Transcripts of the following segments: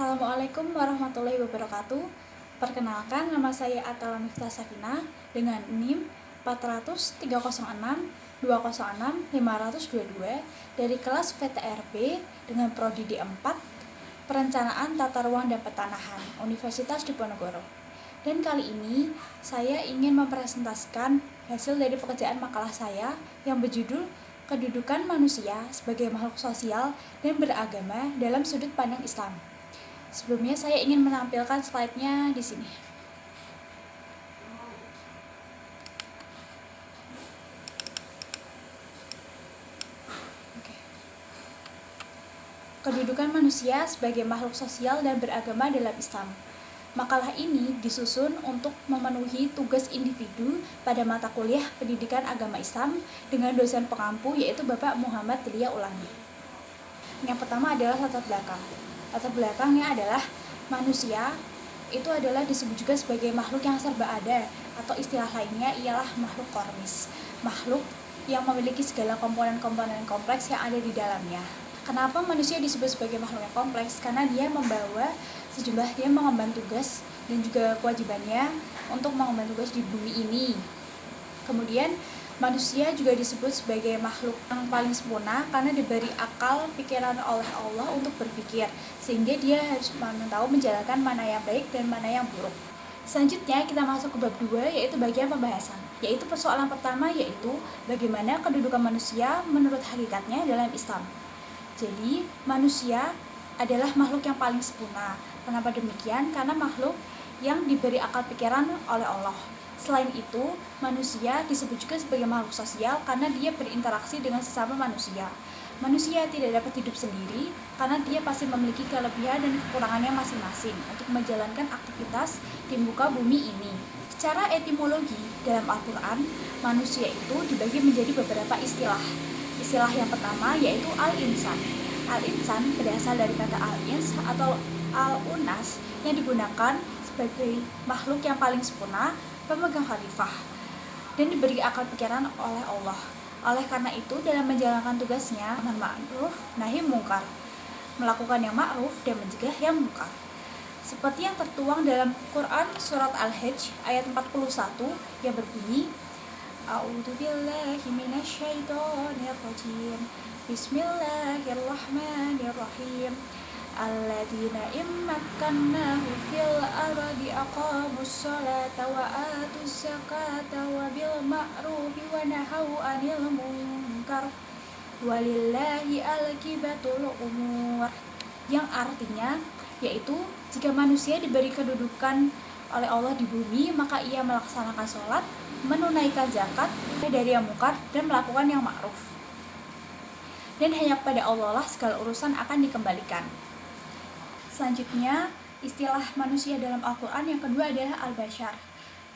Assalamualaikum warahmatullahi wabarakatuh. Perkenalkan, nama saya Atala Miftah Sakinah dengan NIM 40306 206 522 dari kelas VTRB dengan prodi D4 Perencanaan Tata Ruang dan Petanahan Universitas Diponegoro. Dan kali ini saya ingin mempresentasikan hasil dari pekerjaan makalah saya yang berjudul Kedudukan Manusia sebagai Makhluk Sosial dan Beragama dalam Sudut Pandang Islam. Sebelumnya saya ingin menampilkan slide-nya di sini. Kedudukan manusia sebagai makhluk sosial dan beragama dalam Islam. Makalah ini disusun untuk memenuhi tugas individu pada mata kuliah Pendidikan Agama Islam dengan dosen pengampu yaitu Bapak Muhammad Tria Ulami. Yang pertama adalah latar belakang. Latar belakangnya adalah manusia itu adalah disebut juga sebagai makhluk yang serba ada, atau istilah lainnya ialah makhluk kormis, makhluk yang memiliki segala komponen-komponen kompleks yang ada di dalamnya. Kenapa manusia disebut sebagai makhluk yang kompleks? Karena dia mengemban tugas dan juga kewajibannya untuk mengemban tugas di bumi ini. Kemudian manusia juga disebut sebagai makhluk yang paling sempurna karena diberi akal pikiran oleh Allah untuk berpikir, sehingga dia harus tahu menjalankan mana yang baik dan mana yang buruk. Selanjutnya kita masuk ke bab 2, yaitu bagian pembahasan, yaitu persoalan pertama, yaitu bagaimana kedudukan manusia menurut hakikatnya dalam Islam. Jadi manusia adalah makhluk yang paling sempurna. Kenapa demikian? Karena makhluk yang diberi akal pikiran oleh Allah. Selain itu, manusia disebut juga sebagai makhluk sosial karena dia berinteraksi dengan sesama manusia. Manusia tidak dapat hidup sendiri karena dia pasti memiliki kelebihan dan kekurangannya masing-masing untuk menjalankan aktivitas di muka bumi ini. Secara etimologi, dalam Al-Quran, manusia itu dibagi menjadi beberapa istilah. Istilah yang pertama yaitu al-insan. Al-insan berasal dari kata al-ins atau al-unas yang digunakan sebagai makhluk yang paling sempurna, pemegang khalifah, dan diberi akal pikiran oleh Allah. Oleh karena itu, dalam menjalankan tugasnya, amar ma'ruf nahi mungkar, melakukan yang ma'ruf dan mencegah yang mungkar. Seperti yang tertuang dalam Quran surat Al-Hajj ayat 41 yang berbunyi, A'udzubillahi minasyaitonirrajim. Bismillahirrahmanirrahim. Alladzina immakkannahum fil ardi aqamus sholata wa atuz zakata wa bil ma'rufi wa nahau 'anil munkar walillahi al-aqibatul umur, yang artinya yaitu jika manusia diberi kedudukan oleh Allah di bumi, maka ia melaksanakan sholat, menunaikan zakat dari yang mungkar dan melakukan yang ma'ruf, dan hanya kepada Allah lah segala urusan akan dikembalikan. Selanjutnya, istilah manusia dalam Al-Quran yang kedua adalah al-bashar.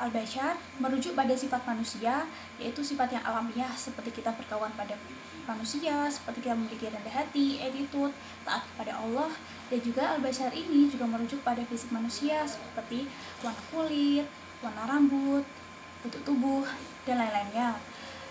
Al-bashar merujuk pada sifat manusia, yaitu sifat yang alamiah seperti kita berkawan pada manusia, seperti kita memiliki rendah hati, attitude, taat kepada Allah. Dan juga al-bashar ini juga merujuk pada fisik manusia seperti warna kulit, warna rambut, bentuk tubuh, dan lain-lainnya.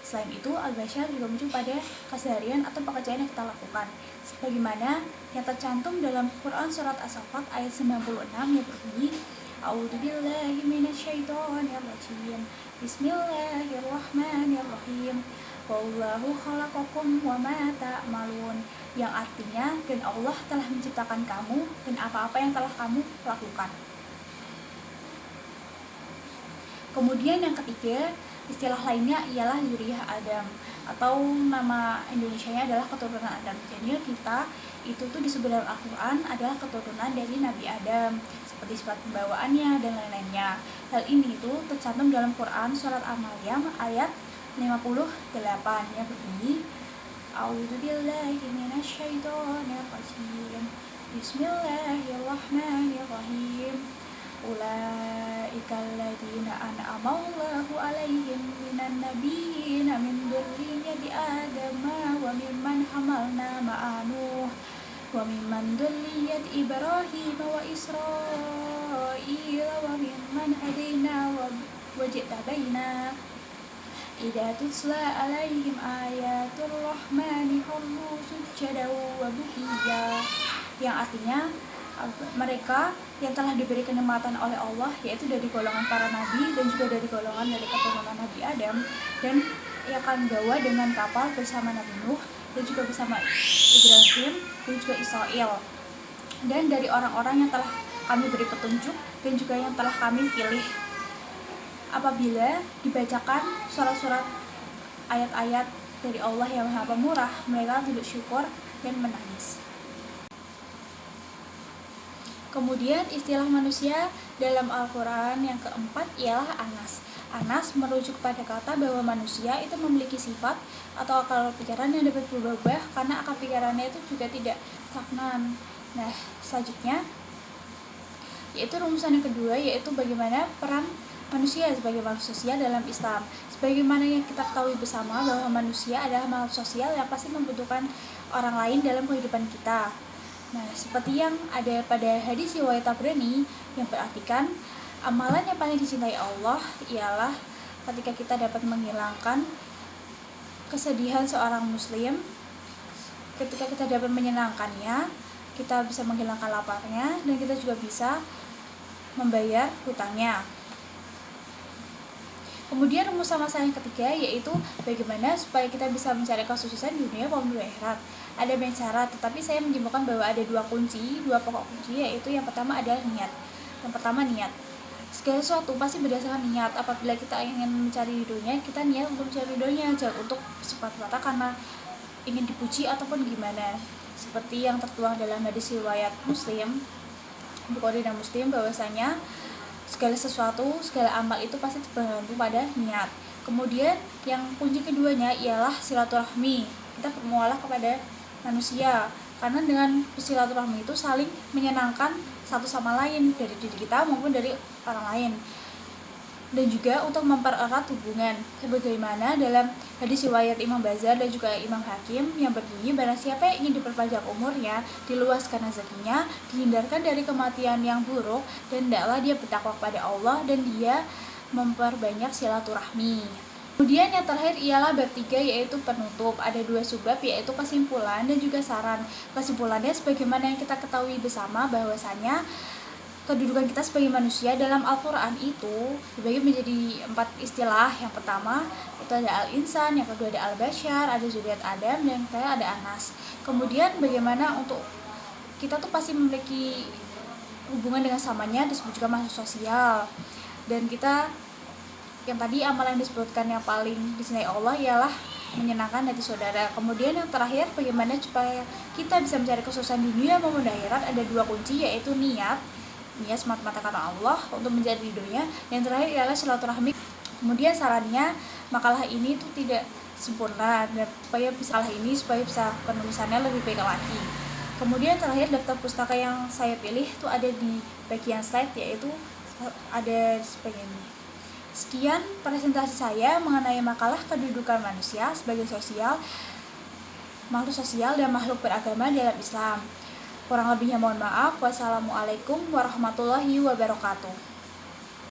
Selain itu, al-bashar juga merujuk pada keseharian atau pekerjaan yang kita lakukan, sebagaimana yang tercantum dalam Quran surat As-Saffat ayat 96 yang berbunyi, A'udzubillahi minasyaitonirrajim. Bismillahirrahmanirrahim. Wallahu khalaqakum wa ma ta'malun, yang artinya dan Allah telah menciptakan kamu dan apa-apa yang telah kamu lakukan. Kemudian yang ketiga, istilah lainnya ialah Zuriyah Adam, atau nama Indonesianya adalah keturunan Adam. Jadi kita itu tuh disebut dalam Al-Quran adalah keturunan dari Nabi Adam, seperti sifat pembawaannya dan lain-lainnya. Hal ini itu tercantum dalam Quran surat Al-Maryam ayat 58 yang berbunyi, A'udzubillahi minasyaitonirrajim. Bismillahirrahmanirrahim. Ulaika alladzina an'amallahu 'alaihim minan nabiyyina min dzurriyyati Adam wa mimman hamalna ma'a Nuh wa mimman dzurriyyati Ibrahim wa Israil wa mimman hadaina wa wajtabaina idza tutla 'alaihim ayatur rahmani kharru sujada wa bukiya, yang artinya mereka yang telah diberi kenikmatan oleh Allah, yaitu dari golongan para nabi dan juga dari golongan dari keturunan Nabi Adam, dan ia akan bawa dengan kapal bersama Nabi Nuh dan juga bersama Ibrahim dan juga Israel, dan dari orang-orang yang telah kami beri petunjuk dan juga yang telah kami pilih. Apabila dibacakan surat-surat ayat-ayat dari Allah yang Maha Pemurah, mereka tunduk syukur dan menangis. Kemudian istilah manusia dalam Al-Quran yang keempat ialah Anas. Anas merujuk pada kata bahwa manusia itu memiliki sifat atau akal pikiran yang dapat berubah karena akal pikirannya itu juga tidak stagnan. Nah, selanjutnya yaitu rumusan yang kedua, yaitu bagaimana peran manusia sebagai makhluk sosial dalam Islam. Sebagaimana yang kita ketahui bersama bahwa manusia adalah makhluk sosial yang pasti membutuhkan orang lain dalam kehidupan kita. Nah, seperti yang ada pada hadis riwayat Tabrani yang berartikan amalan yang paling dicintai Allah ialah ketika kita dapat menghilangkan kesedihan seorang muslim, ketika kita dapat menyenangkannya, kita bisa menghilangkan laparnya, dan kita juga bisa membayar hutangnya. Kemudian rumusan masalah yang ketiga yaitu bagaimana supaya kita bisa mencari kesuksesan di dunia maupun di akhirat. Ada banyak cara, tetapi saya menyimpulkan bahwa ada dua pokok kunci, yaitu yang pertama adalah niat. Yang pertama niat. Segala sesuatu pasti berdasarkan niat. Apabila kita ingin mencari ridhonya, kita niat untuk mencari ridhonya, jangan untuk semata-mata karena ingin dipuji ataupun gimana. Seperti yang tertuang dalam hadis riwayat Muslim, Bukhari dan Muslim, bahwasanya segala sesuatu, segala amal itu pasti bergantung pada niat. Kemudian yang kunci keduanya ialah silaturahmi. Kita bermualah kepada manusia, karena dengan silaturahmi itu saling menyenangkan satu sama lain, dari diri kita maupun dari orang lain, dan juga untuk mempererat hubungan, sebagaimana dalam hadis riwayat Imam Bazar dan juga Imam Hakim yang berbunyi, barang siapa yang ingin diperpanjang umurnya, diluaskan rezekinya, dihindarkan dari kematian yang buruk, dan hendaklah dia bertakwa kepada Allah dan dia memperbanyak silaturahmi. Kemudian yang terakhir ialah bab 3, yaitu penutup. Ada dua subbab, yaitu kesimpulan dan juga saran. Kesimpulannya sebagaimana yang kita ketahui bersama bahwasanya kedudukan kita sebagai manusia dalam Al-Quran itu dibagi menjadi 4 istilah. Yang pertama itu ada Al-Insan, yang kedua ada Al-Bashar, ada Zuriat Adam, dan yang ketiga ada Anas. Kemudian bagaimana untuk kita tuh pasti memiliki hubungan dengan samanya, disebut juga makhluk sosial. Dan kita yang tadi amalan yang disebutkan yang paling dicintai Allah ialah menyenangkan hati saudara. Kemudian yang terakhir bagaimana supaya kita bisa mencari kesuksesan dunia maupun akhirat, ada dua kunci, yaitu niat semata-mata karena Allah untuk mencari ridhonya. Yang terakhir ialah silaturahmi. Kemudian sarannya makalah ini itu tidak sempurna, dan supaya bisa penulisannya lebih baik lagi. Kemudian terakhir daftar pustaka yang saya pilih itu ada di bagian slide, yaitu ada seperti ini. Sekian presentasi saya mengenai makalah kedudukan manusia sebagai makhluk sosial dan makhluk beragama dalam Islam. Kurang lebihnya mohon maaf. Wassalamualaikum warahmatullahi wabarakatuh.